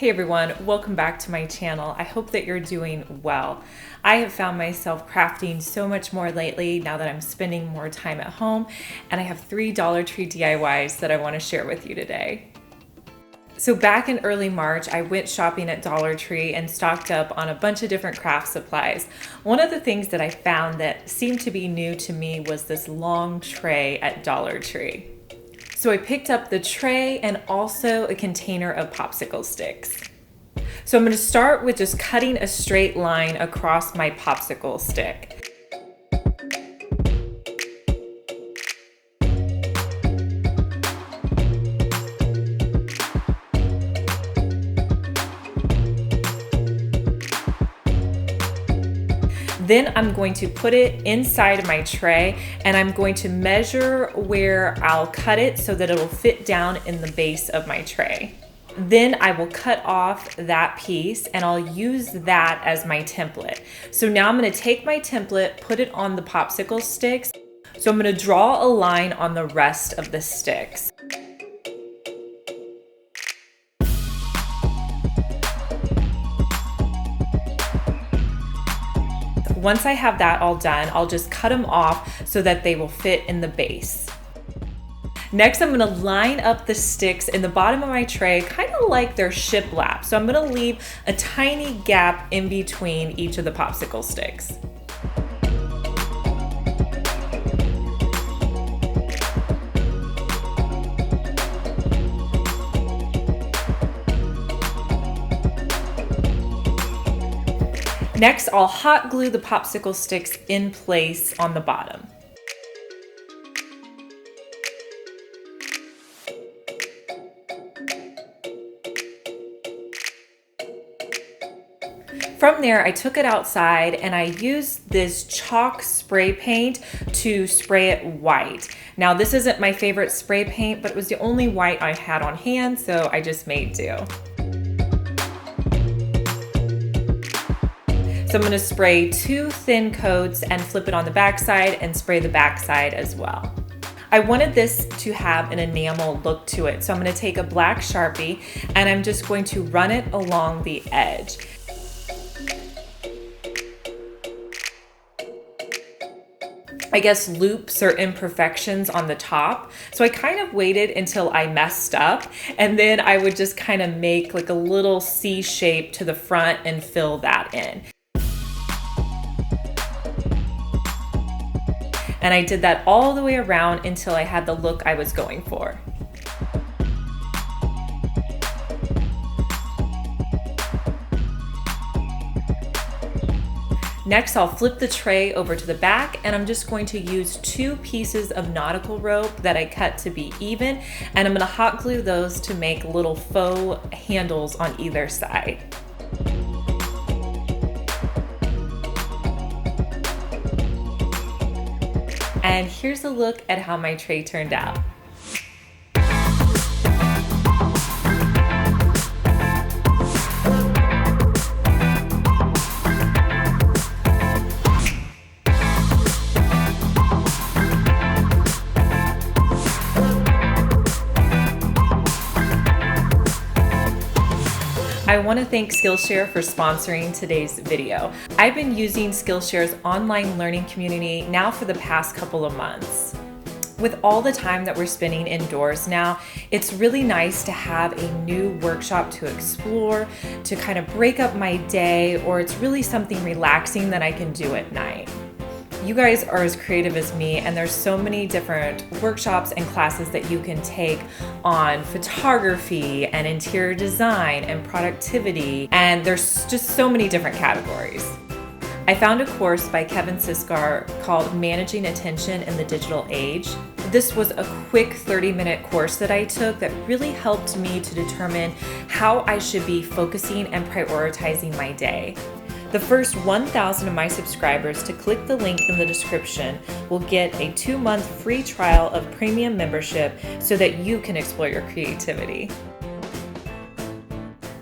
Hey everyone, welcome back to my channel. I hope that you're doing well. I have found myself crafting so much more lately now that I'm spending more time at home, and I have 3 Dollar Tree DIYs that I want to share with you today. So back in early March, I went shopping at Dollar Tree and stocked up on a bunch of different craft supplies. One of the things that I found that seemed to be new to me was this long tray at Dollar Tree. So I picked up the tray and also a container of popsicle sticks. So I'm going to start with just cutting a straight line across my popsicle stick. Then I'm going to put it inside my tray and I'm going to measure where I'll cut it so that it'll fit down in the base of my tray. Then I will cut off that piece and I'll use that as my template. So now I'm going to take my template, put it on the popsicle sticks. So I'm going to draw a line on the rest of the sticks. Once I have that all done, I'll just cut them off so that they will fit in the base. Next, I'm gonna line up the sticks in the bottom of my tray, kind of like they're shiplap. So I'm gonna leave a tiny gap in between each of the popsicle sticks. Next, I'll hot glue the popsicle sticks in place on the bottom. From there, I took it outside and I used this chalk spray paint to spray it white. Now, this isn't my favorite spray paint, but it was the only white I had on hand, so I just made do. So I'm going to spray 2 thin coats and flip it on the backside and spray the backside as well. I wanted this to have an enamel look to it. So I'm going to take a black Sharpie and I'm just going to run it along the edge. I guess loops or imperfections on the top. So I kind of waited until I messed up and then I would just kind of make like a little C shape to the front and fill that in. And I did that all the way around until I had the look I was going for. Next, I'll flip the tray over to the back and I'm just going to use 2 pieces of nautical rope that I cut to be even, and I'm going to hot glue those to make little faux handles on either side. And here's a look at how my tray turned out. I want to thank Skillshare for sponsoring today's video. I've been using Skillshare's online learning community now for the past couple of months. With all the time that we're spending indoors now, it's really nice to have a new workshop to explore, to kind of break up my day, or it's really something relaxing that I can do at night. You guys are as creative as me, and there's so many different workshops and classes that you can take on photography and interior design and productivity, and there's just so many different categories. I found a course by Kevin Siskar called Managing Attention in the Digital Age. This was a quick 30-minute course that I took that really helped me to determine how I should be focusing and prioritizing my day. The first 1,000 of my subscribers to click the link in the description will get a 2-month free trial of premium membership so that you can explore your creativity.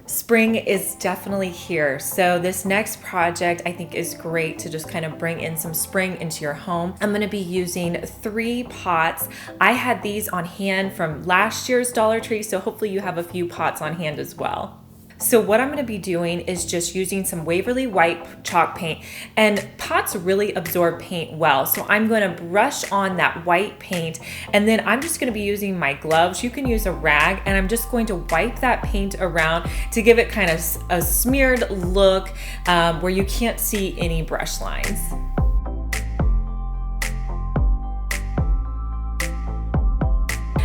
Spring is definitely here, so this next project I think is great to just kind of bring in some spring into your home. I'm going to be using 3 pots. I had these on hand from last year's Dollar Tree, so hopefully you have a few pots on hand as well. So what I'm going to be doing is just using some Waverly white chalk paint, and pots really absorb paint well. So I'm going to brush on that white paint, and then I'm just going to be using my gloves. You can use a rag, and I'm just going to wipe that paint around to give it kind of a smeared look where you can't see any brush lines.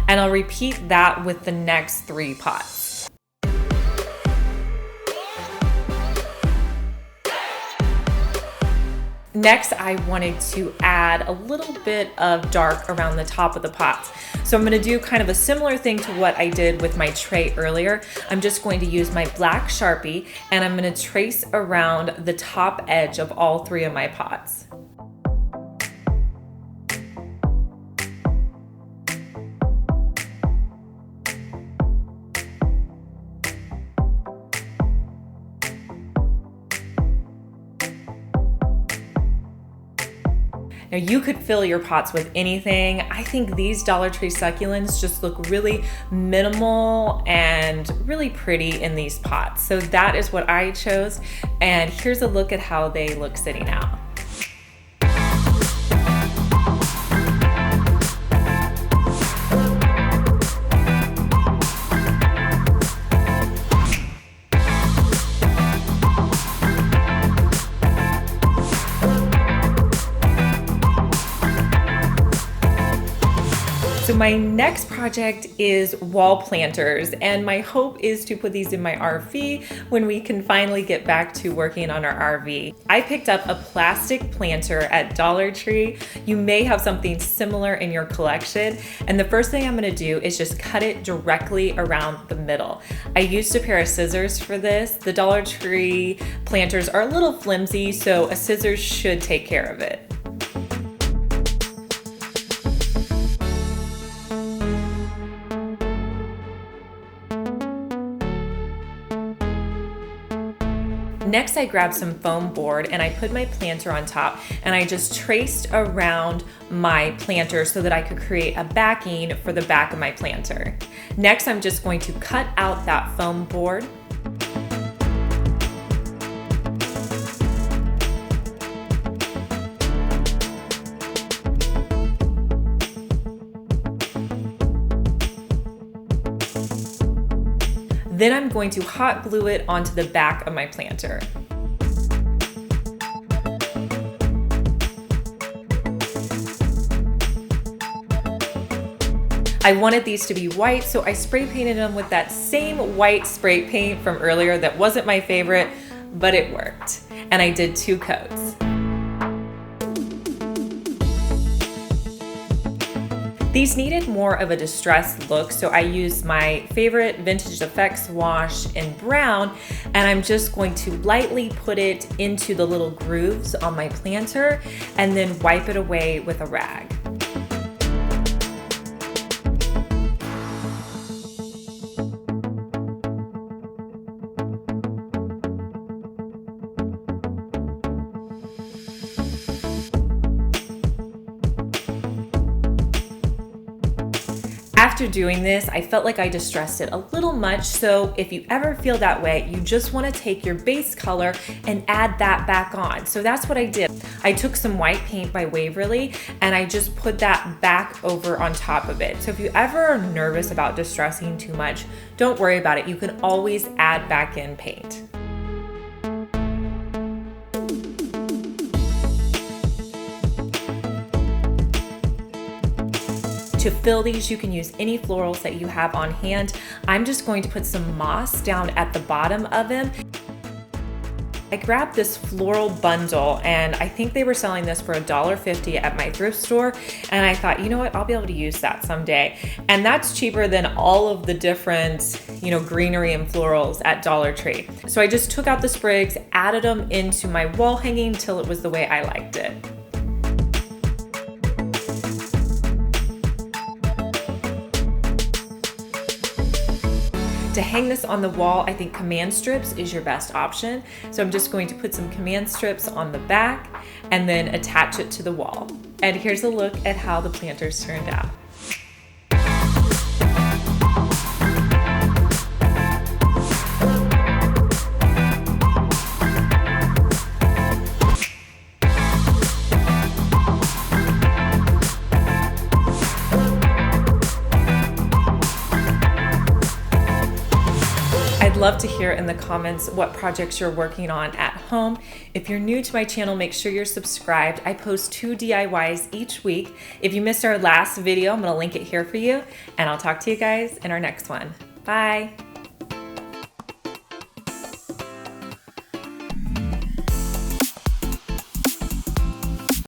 And I'll repeat that with the next 3 pots. Next, I wanted to add a little bit of dark around the top of the pots. So I'm going to do kind of a similar thing to what I did with my tray earlier. I'm just going to use my black Sharpie, and I'm going to trace around the top edge of all 3 of my pots. Now you could fill your pots with anything. I think these Dollar Tree succulents just look really minimal and really pretty in these pots. So that is what I chose. And here's a look at how they look sitting out. So my next project is wall planters, and my hope is to put these in my RV when we can finally get back to working on our RV. I picked up a plastic planter at Dollar Tree. You may have something similar in your collection, and the first thing I'm going to do is just cut it directly around the middle. I used a pair of scissors for this. The Dollar Tree planters are a little flimsy, so a scissors should take care of it. Next, I grabbed some foam board and I put my planter on top, and I just traced around my planter so that I could create a backing for the back of my planter. Next, I'm just going to cut out that foam board. Then I'm going to hot glue it onto the back of my planter. I wanted these to be white, so I spray painted them with that same white spray paint from earlier that wasn't my favorite, but it worked. And I did 2 coats. These needed more of a distressed look, so I used my favorite Vintage Effects wash in brown, and I'm just going to lightly put it into the little grooves on my planter and then wipe it away with a rag. After doing this, I felt like I distressed it a little much, so if you ever feel that way, you just want to take your base color and add that back on. So that's what I did. I took some white paint by Waverly and I just put that back over on top of it. So if you ever are nervous about distressing too much, don't worry about it. You can always add back in paint. To fill these, you can use any florals that you have on hand. I'm just going to put some moss down at the bottom of them. I grabbed this floral bundle, and I think they were selling this for $1.50 at my thrift store, and I thought, you know what, I'll be able to use that someday. And that's cheaper than all of the different, greenery and florals at Dollar Tree. So I just took out the sprigs, added them into my wall hanging till it was the way I liked it. To hang this on the wall, I think command strips is your best option. So I'm just going to put some command strips on the back and then attach it to the wall. And here's a look at how the planters turned out. love to hear in the comments what projects you're working on at home. If you're new to my channel, make sure you're subscribed. I post 2 DIYs each week. If you missed our last video, I'm gonna link it here for you, and I'll talk to you guys in our next one. Bye.